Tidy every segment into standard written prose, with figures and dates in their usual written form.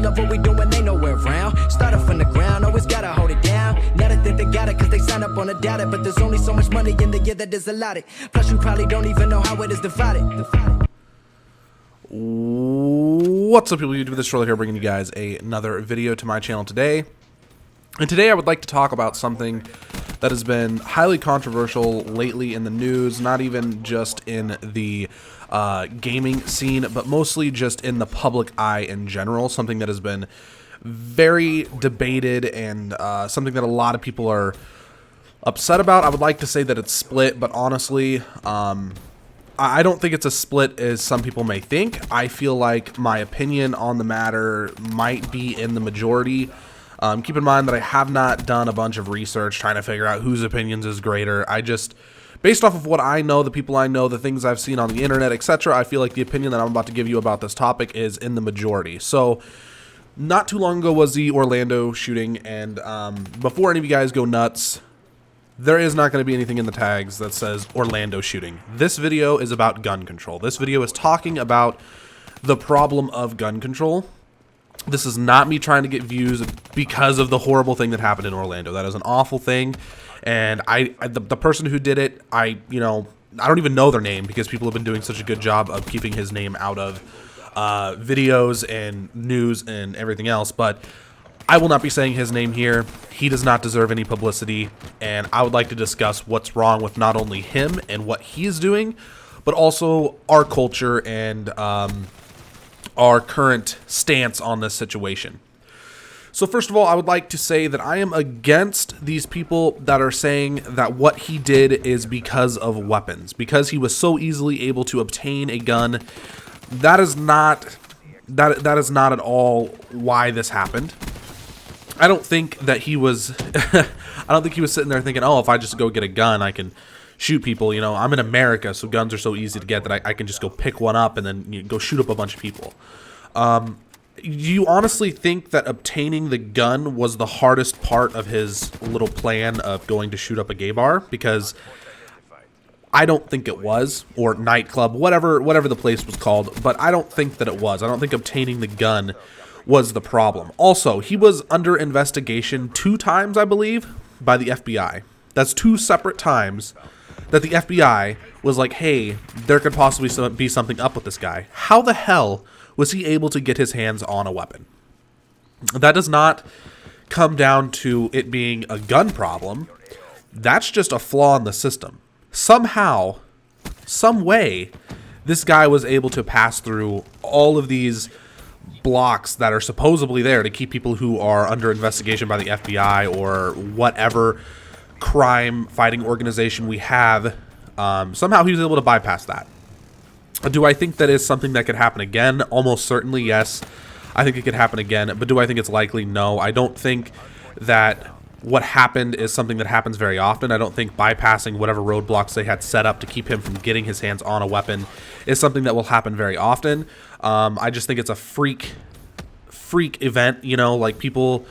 love what we doing, they nowhere around. Started from the ground, always gotta hold it down. Now they think they got it, cause they sign up on a data. But there's only so much money in the year that is allotted. Plus you probably don't even know how it is divided. What's up, people? YouTube, this Troller here, bringing you guys another video to my channel today. And today I would like to talk about something that has been highly controversial lately in the news, not even just in the gaming scene, but mostly just in the public eye in general. Something that has been very debated and something that a lot of people are upset about. I would like to say that it's split, but honestly, I don't think it's as split as some people may think. I feel like my opinion on the matter might be in the majority. Keep in mind that I have not done a bunch of research trying to figure out whose opinions is greater. I just, based off of what I know, the people I know, the things I've seen on the internet, etc., I feel like the opinion that I'm about to give you about this topic is in the majority. So, not too long ago was the Orlando shooting, and before any of you guys go nuts, there is not going to be anything in the tags that says Orlando shooting. This video is about gun control. This video is talking about the problem of gun control. This is not me trying to get views because of the horrible thing that happened in Orlando. That is an awful thing, and the person who did it, I don't even know their name because people have been doing such a good job of keeping his name out of videos and news and everything else, but I will not be saying his name here. He does not deserve any publicity, and I would like to discuss what's wrong with not only him and what he's doing, but also our culture and our current stance on this situation. So first of all, I would like to say that I am against these people that are saying that what he did is because of weapons, because he was so easily able to obtain a gun. That is not at all why this happened. I don't think that he was I don't think he was sitting there thinking, oh, if I just go get a gun, I can shoot people. You know, I'm in America, so guns are so easy to get that I can just go pick one up and then go shoot up a bunch of people. Do you honestly think that obtaining the gun was the hardest part of his little plan of going to shoot up a gay bar? Because I don't think it was, or nightclub, whatever the place was called, but I don't think that it was. I don't think obtaining the gun was the problem. Also, he was under investigation 2 times, I believe, by the FBI. That's 2 separate times that the FBI was like, hey, there could possibly be something up with this guy. How the hell was he able to get his hands on a weapon? That does not come down to it being a gun problem. That's just a flaw in the system. Somehow, some way, this guy was able to pass through all of these blocks that are supposedly there to keep people who are under investigation by the FBI or whatever crime fighting organization we have. Somehow he was able to bypass that. Do I think that is something that could happen again? Almost certainly, yes. I think it could happen again, but do I think it's likely? No. I don't think that what happened is something that happens very often. I don't think bypassing whatever roadblocks they had set up to keep him from getting his hands on a weapon is something that will happen very often. I just think it's a freak event, you know, like people,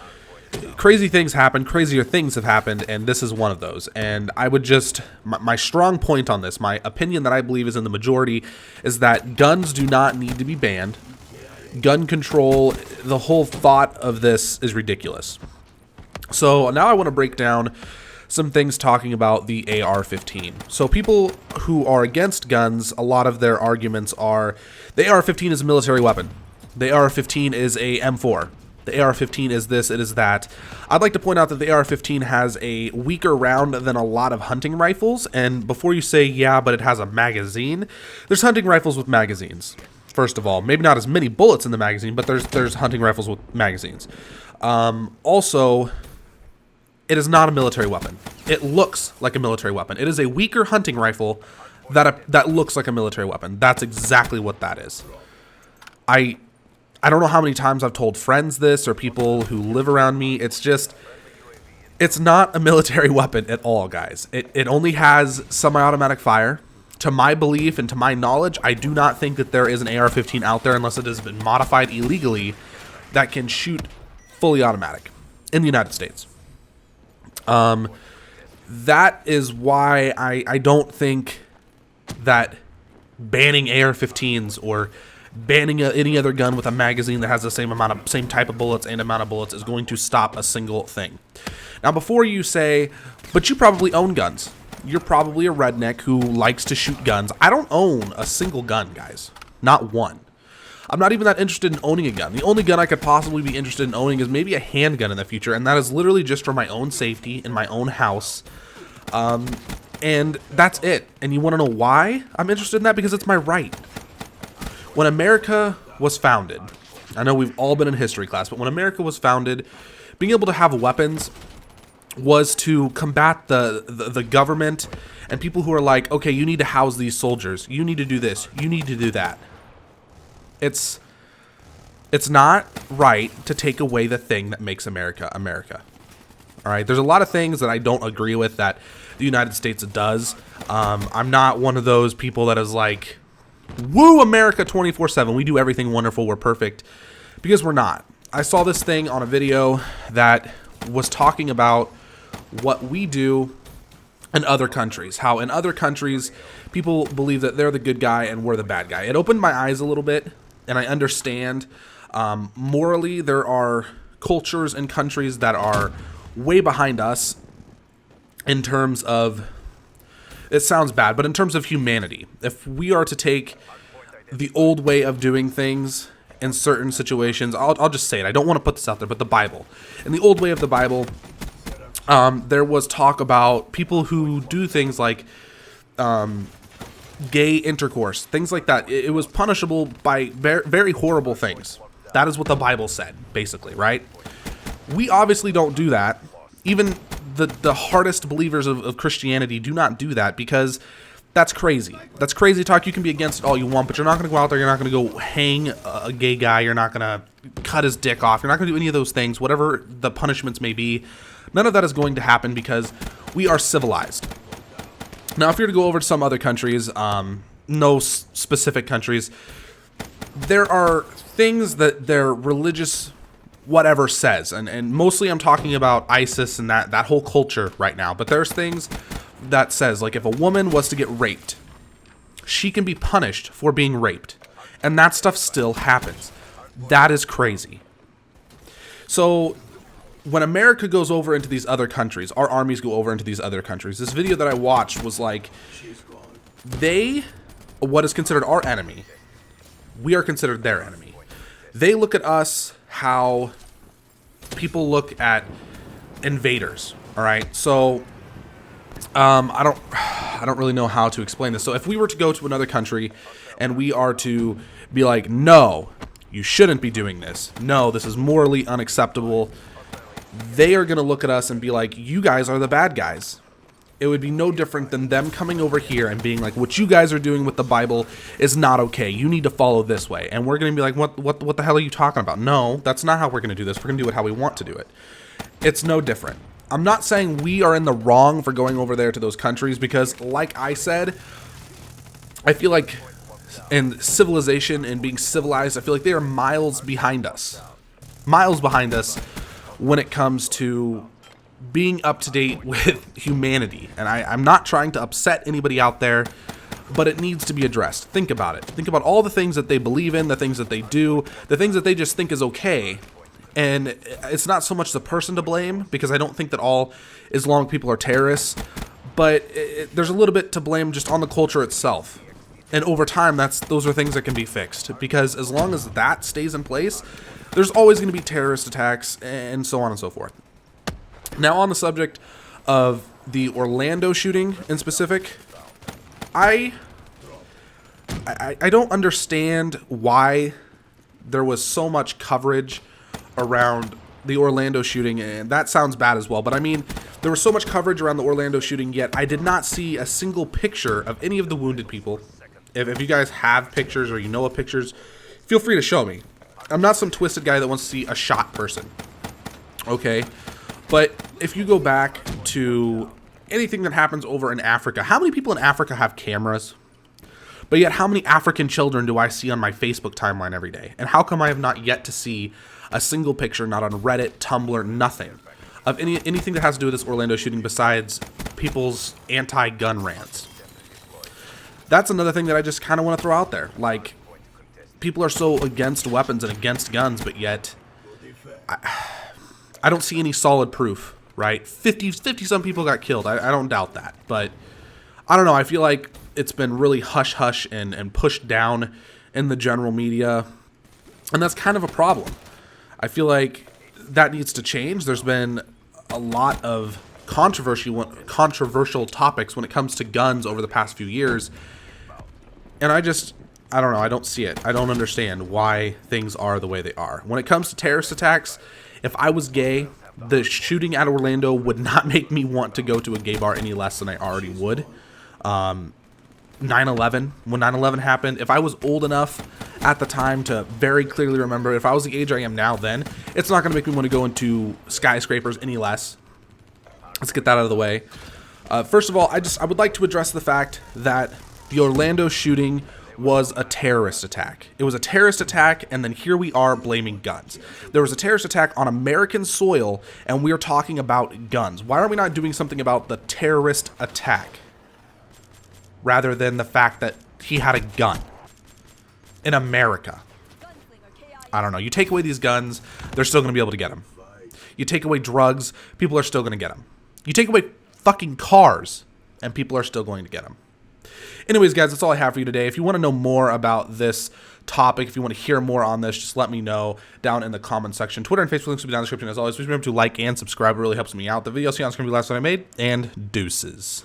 crazy things happen, crazier things have happened, and this is one of those. And I would just, my strong point on this, my opinion that I believe is in the majority, is that guns do not need to be banned. Gun control, the whole thought of this is ridiculous. So now I want to break down some things talking about the AR-15. So people who are against guns, a lot of their arguments are the AR-15 is a military weapon. The AR-15 is a M4. The AR-15 is this, it is that. I'd like to point out that the AR-15 has a weaker round than a lot of hunting rifles. And before you say, yeah, but it has a magazine, there's hunting rifles with magazines. First of all, maybe not as many bullets in the magazine, but there's hunting rifles with magazines. Also, it is not a military weapon. It looks like a military weapon. It is a weaker hunting rifle that looks like a military weapon. That's exactly what that is. I don't know how many times I've told friends this or people who live around me. It's just, it's not a military weapon at all, guys. It only has semi-automatic fire. To my belief and to my knowledge, I do not think that there is an AR-15 out there unless it has been modified illegally that can shoot fully automatic in the United States. That is why I don't think that banning AR-15s or banning any other gun with a magazine that has the same type of bullets and amount of bullets is going to stop a single thing. Now, before you say, but you probably own guns. You're probably a redneck who likes to shoot guns. I don't own a single gun, guys. Not one. I'm not even that interested in owning a gun. The only gun I could possibly be interested in owning is maybe a handgun in the future, and that is literally just for my own safety in my own house. And that's it. And you want to know why I'm interested in that? Because it's my right. When America was founded, I know we've all been in history class, but when America was founded, being able to have weapons was to combat the government and people who are like, okay, you need to house these soldiers. You need to do this. You need to do that. It's not right to take away the thing that makes America America. All right, there's a lot of things that I don't agree with that the United States does. I'm not one of those people that is like, woo, America 24/7. We do everything wonderful. We're perfect. Because we're not. I saw this thing on a video that was talking about what we do in other countries. How in other countries, people believe that they're the good guy and we're the bad guy. It opened my eyes a little bit, and I understand. Morally, there are cultures and countries that are way behind us in terms of, it sounds bad, but in terms of humanity. If we are to take the old way of doing things in certain situations, I'll just say it. I don't want to put this out there, but the Bible. In the old way of the Bible, there was talk about people who do things like gay intercourse, things like that. It was punishable by very horrible things. That is what the Bible said, basically, right? We obviously don't do that. Even the hardest believers of Christianity do not do that, because that's crazy. That's crazy talk. You can be against it all you want, but you're not going to go out there. You're not going to go hang a gay guy. You're not going to cut his dick off. You're not going to do any of those things, whatever the punishments may be. None of that is going to happen because we are civilized. Now, if you're to go over to some other countries, no specific countries, there are things that their religious whatever says, and mostly I'm talking about ISIS and that whole culture right now, but there's things that says, like, if a woman was to get raped, she can be punished for being raped, and that stuff still happens. That is crazy. So when America goes over into these other countries, our armies go over into these other countries. This video that I watched was like, what is considered our enemy, we are considered their enemy. They look at us how people look at invaders. All right, so I don't really know how to explain this. So if we were to go to another country and we are to be like, no, you shouldn't be doing this. No, this is morally unacceptable. They are going to look at us and be like, you guys are the bad guys. It would be no different than them coming over here and being like, what you guys are doing with the Bible is not okay. You need to follow this way. And we're going to be like, what the hell are you talking about? No, that's not how we're going to do this. We're going to do it how we want to do it. It's no different. I'm not saying we are in the wrong for going over there to those countries, because like I said, I feel like in civilization and being civilized, I feel like they are miles behind us. Miles behind us when it comes to being up to date with humanity. And I'm not trying to upset anybody out there, but it needs to be addressed. Think about it. Think about all the things that they believe in, the things that they do, the things that they just think is okay. And it's not so much the person to blame, because I don't think that all Islamic people are terrorists, but there's a little bit to blame just on the culture itself. And over time, those are things that can be fixed, because as long as that stays in place, there's always going to be terrorist attacks and so on and so forth. Now, on the subject of the Orlando shooting in specific, I don't understand why there was so much coverage around the Orlando shooting, and that sounds bad as well, but I mean, there was so much coverage around the Orlando shooting, yet I did not see a single picture of any of the wounded people. If you guys have pictures or you know of pictures, feel free to show me. I'm not some twisted guy that wants to see a shot person, okay? But if you go back to anything that happens over in Africa, how many people in Africa have cameras? But yet, how many African children do I see on my Facebook timeline every day? And how come I have not yet to see a single picture, not on Reddit, Tumblr, nothing, of anything that has to do with this Orlando shooting besides people's anti-gun rants? That's another thing that I just kind of want to throw out there. Like, people are so against weapons and against guns, but yet I don't see any solid proof, right? 50 some people got killed. I don't doubt that, but I don't know. I feel like it's been really hush-hush and pushed down in the general media, and that's kind of a problem. I feel like that needs to change. There's been a lot of controversial topics when it comes to guns over the past few years, and I don't know. I don't see it. I don't understand why things are the way they are. When it comes to terrorist attacks, if I was gay, the shooting at Orlando would not make me want to go to a gay bar any less than I already would. 9/11, when 9/11 happened, if I was old enough at the time to very clearly remember, if I was the age I am now then, it's not going to make me want to go into skyscrapers any less. Let's get that out of the way. First of all, I would like to address the fact that the Orlando shooting was a terrorist attack. It was a terrorist attack, and then here we are blaming guns. There was a terrorist attack on American soil, and we are talking about guns. Why are we not doing something about the terrorist attack rather than the fact that he had a gun in America? I don't know. You take away these guns, they're still going to be able to get them. You take away drugs, people are still going to get them. You take away fucking cars, and people are still going to get them. Anyways, guys, that's all I have for you today. If you want to know more about this topic, if you want to hear more on this, just let me know down in the comment section. Twitter and Facebook links will be down in the description. As always, please remember to like and subscribe. It really helps me out. The video on screen will be the last one I made, and deuces.